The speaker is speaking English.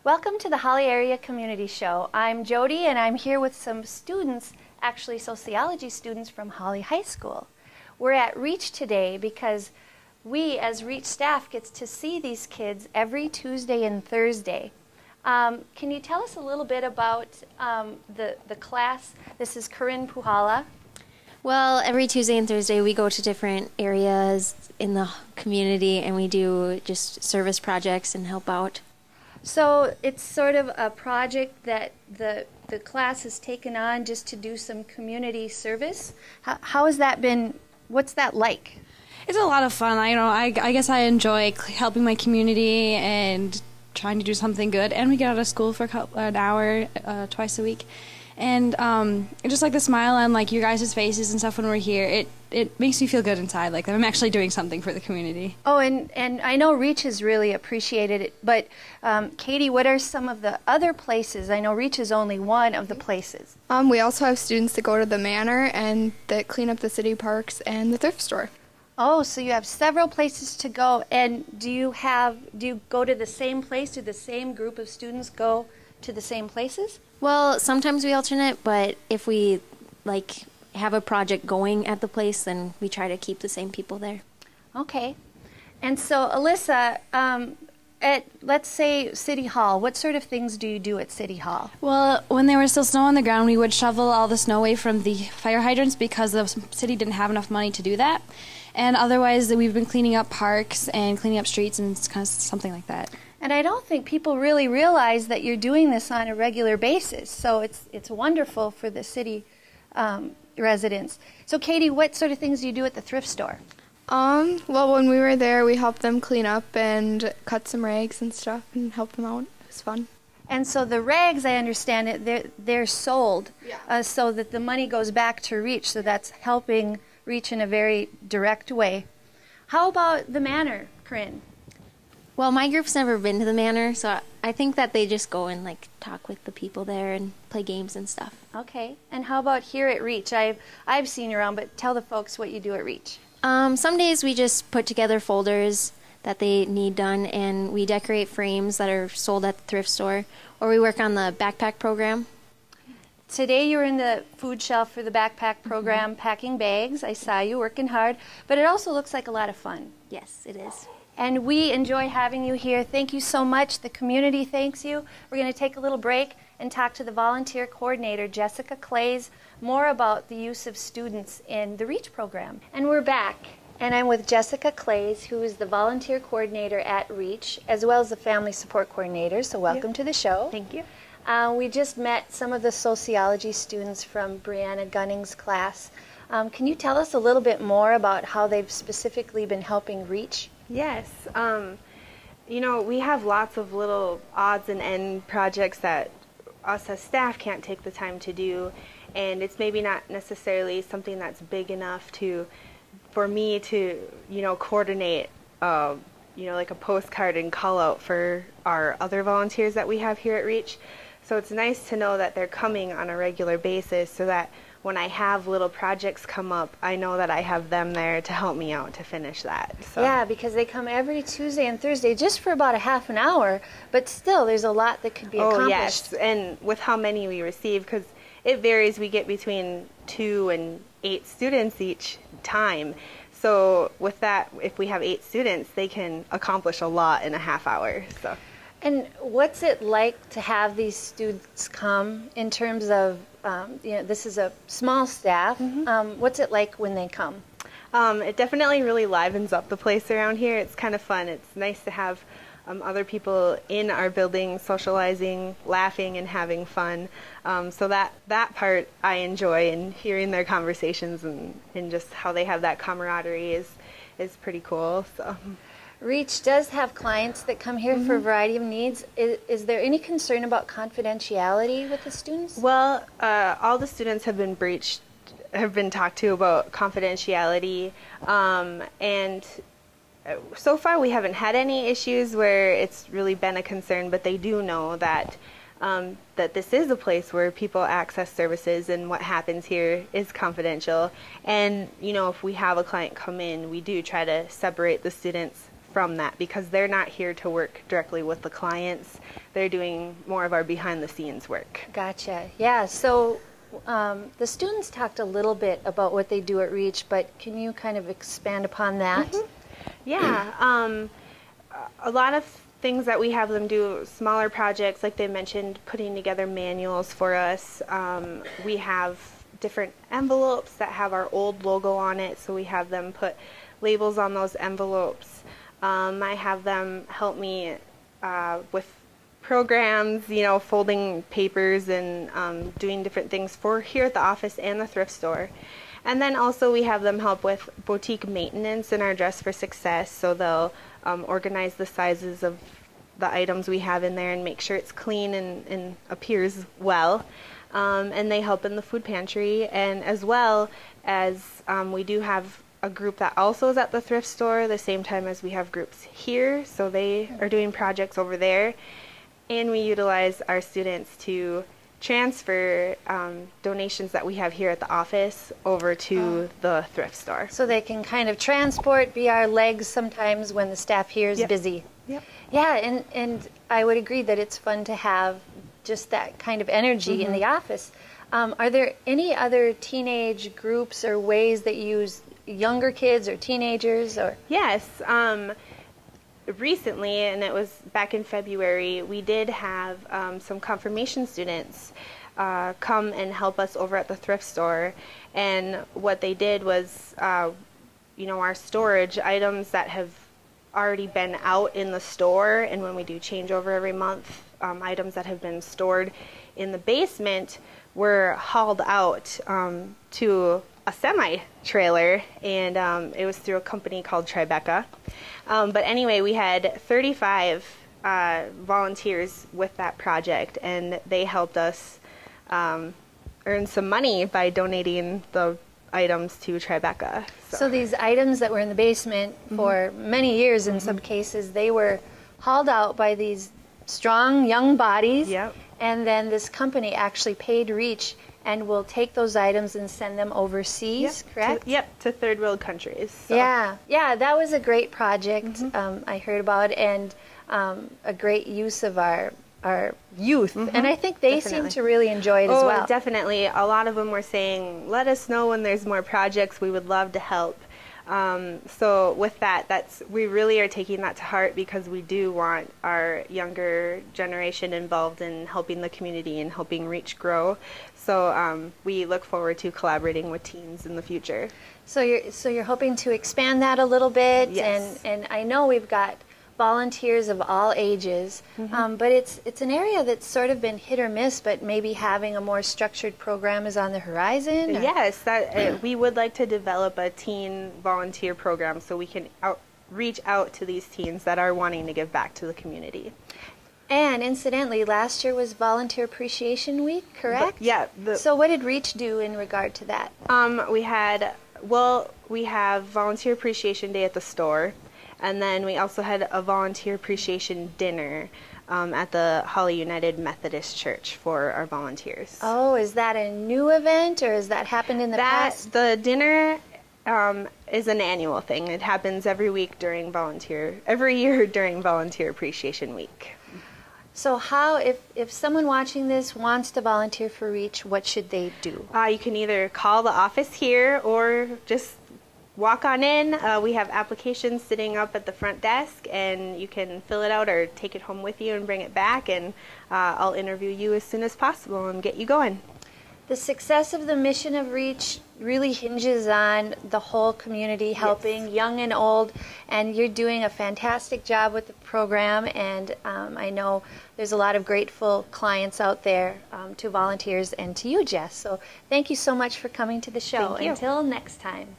Welcome to the Holly Area Community Show. I'm Jody and I'm here with some students, actually sociology students from Holly High School. We're at REACH today because we as REACH staff gets to see these kids every Tuesday and Thursday. Can you tell us a little bit about the class? This is Corinne Puhala. Well, every Tuesday and Thursday we go to different areas in the community and we do just service projects and help out. So it's sort of a project that the class has taken on just to do some community service. How has that been? What's that like? It's a lot of fun. I guess I enjoy helping my community and trying to do something good. And we get out of school for an hour twice a week. And just like the smile on like your guys' faces and stuff when we're here, it makes me feel good inside, like that I'm actually doing something for the community. Oh, and I know REACH has really appreciated it, but Katie, what are some of the other places? I know REACH is only one of the places. We also have students that go to the manor and that clean up the city parks and the thrift store. Oh, so you have several places to go, and do you go to the same place? Do the same group of students go to the same places? Well, sometimes we alternate, but if we have a project going at the place, then we try to keep the same people there. Okay. And so, Alyssa, at, let's say, City Hall, what sort of things do you do at City Hall? Well, when there was still snow on the ground, we would shovel all the snow away from the fire hydrants because the city didn't have enough money to do that. And otherwise, we've been cleaning up parks and cleaning up streets and kind of something like that. And I don't think people really realize that you're doing this on a regular basis. So it's wonderful for the city residents. So Katie, what sort of things do you do at the thrift store? Well, when we were there, we helped them clean up and cut some rags and stuff and help them out. It was fun. And so the rags, I understand it, they're sold so that the money goes back to REACH. So that's helping REACH in a very direct way. How about the manor, Corinne? Well, my group's never been to the manor, so I think that they just go and talk with the people there and play games and stuff. Okay. And how about here at REACH? I've seen you around, but tell the folks what you do at REACH. Some days we just put together folders that they need done, and we decorate frames that are sold at the thrift store, or we work on the backpack program. Today you were in the food shelf for the backpack program, packing bags. I saw you working hard, but it also looks like a lot of fun. Yes, it is. And we enjoy having you here. Thank you so much. The community thanks you. We're going to take a little break and talk to the volunteer coordinator, Jessica Clays, more about the use of students in the REACH program. And we're back, and I'm with Jessica Clays, who is the volunteer coordinator at REACH, as well as the family support coordinator. So welcome to the show. Thank you. We just met some of the sociology students from Brianna Gunning's class. Can you tell us a little bit more about how they've specifically been helping REACH? Yes. We have lots of little odds and end projects that us as staff can't take the time to do, and it's maybe not necessarily something that's big enough for me to, coordinate, like a postcard and call out for our other volunteers that we have here at REACH. So it's nice to know that they're coming on a regular basis so that when I have little projects come up, I know that I have them there to help me out to finish that. So. Yeah, because they come every Tuesday and Thursday just for about a half an hour, but still there's a lot that could be accomplished. Oh, yes, and with how many we receive, because it varies, we get between 2 and 8 students each time. So with that, if we have 8 students, they can accomplish a lot in a half hour. So. And what's it like to have these students come in terms of, this is a small staff. What's it like when they come? It definitely really livens up the place around here. It's kind of fun. It's nice to have other people in our building socializing, laughing, and having fun. So that part I enjoy, and hearing their conversations and just how they have that camaraderie is pretty cool. So. REACH does have clients that come here for a variety of needs. Is there any concern about confidentiality with the students? Well, all the students have been talked to about confidentiality, and so far we haven't had any issues where it's really been a concern, but they do know that that this is a place where people access services, and what happens here is confidential. And if we have a client come in, we do try to separate the students from that, because they're not here to work directly with the clients. They're doing more of our behind the scenes work. Gotcha. Yeah, so the students talked a little bit about what they do at REACH, but can you kind of expand upon that? Yeah, a lot of things that we have them do, smaller projects, like they mentioned, putting together manuals for us. We have different envelopes that have our old logo on it, so we have them put labels on those envelopes. I have them help me with programs, you know, folding papers and doing different things for here at the office and the thrift store. And then also we have them help with boutique maintenance in our Dress for Success, so they'll organize the sizes of the items we have in there and make sure it's clean and appears well. And they help in the food pantry, and as well as we do have a group that also is at the thrift store the same time as we have groups here, so they are doing projects over there. And we utilize our students to transfer donations that we have here at the office over to the thrift store. So they can kind of transport, be our legs sometimes when the staff here is busy. Yep. Yeah, and I would agree that it's fun to have just that kind of energy in the office. Are there any other teenage groups or ways that you use younger kids or teenagers? Or Yes. Recently, and it was back in February, we did have some confirmation students come and help us over at the thrift store. And what they did was, you know, our storage items that have already been out in the store, and when we do changeover every month, items that have been stored in the basement were hauled out to a semi-trailer, and it was through a company called Tribeca. But anyway, we had 35 volunteers with that project, and they helped us earn some money by donating the items to Tribeca. so these items that were in the basement for many years, in some cases, they were hauled out by these strong young bodies. Yep. And then this company actually paid REACH and will take those items and send them overseas, correct? To third world countries. So. Yeah, that was a great project I heard about, and a great use of our youth. And I think they seem to really enjoy it as well. Definitely. A lot of them were saying, let us know when there's more projects. We would love to help. So with that, we really are taking that to heart, because we do want our younger generation involved in helping the community and helping REACH grow. So we look forward to collaborating with teens in the future. So you're hoping to expand that a little bit, Yes. and I know we've got volunteers of all ages, but it's an area that's sort of been hit or miss, but maybe having a more structured program is on the horizon. Or? Yes, we would like to develop a teen volunteer program so we can reach out to these teens that are wanting to give back to the community. And incidentally, last year was Volunteer Appreciation Week, correct? So what did REACH do in regard to that? We have Volunteer Appreciation Day at the store, and then we also had a Volunteer Appreciation Dinner at the Holly United Methodist Church for our volunteers. Oh, is that a new event, or has that happened in the past? The dinner is an annual thing. It happens every year during Volunteer Appreciation Week. So if someone watching this wants to volunteer for REACH, what should they do? You can either call the office here or just walk on in. We have applications sitting up at the front desk, and you can fill it out or take it home with you and bring it back, and I'll interview you as soon as possible and get you going. The success of the mission of REACH really hinges on the whole community helping, young and old, and you're doing a fantastic job with the program, and I know there's a lot of grateful clients out there to volunteers and to you, Jess. So thank you so much for coming to the show. Thank you. Until next time.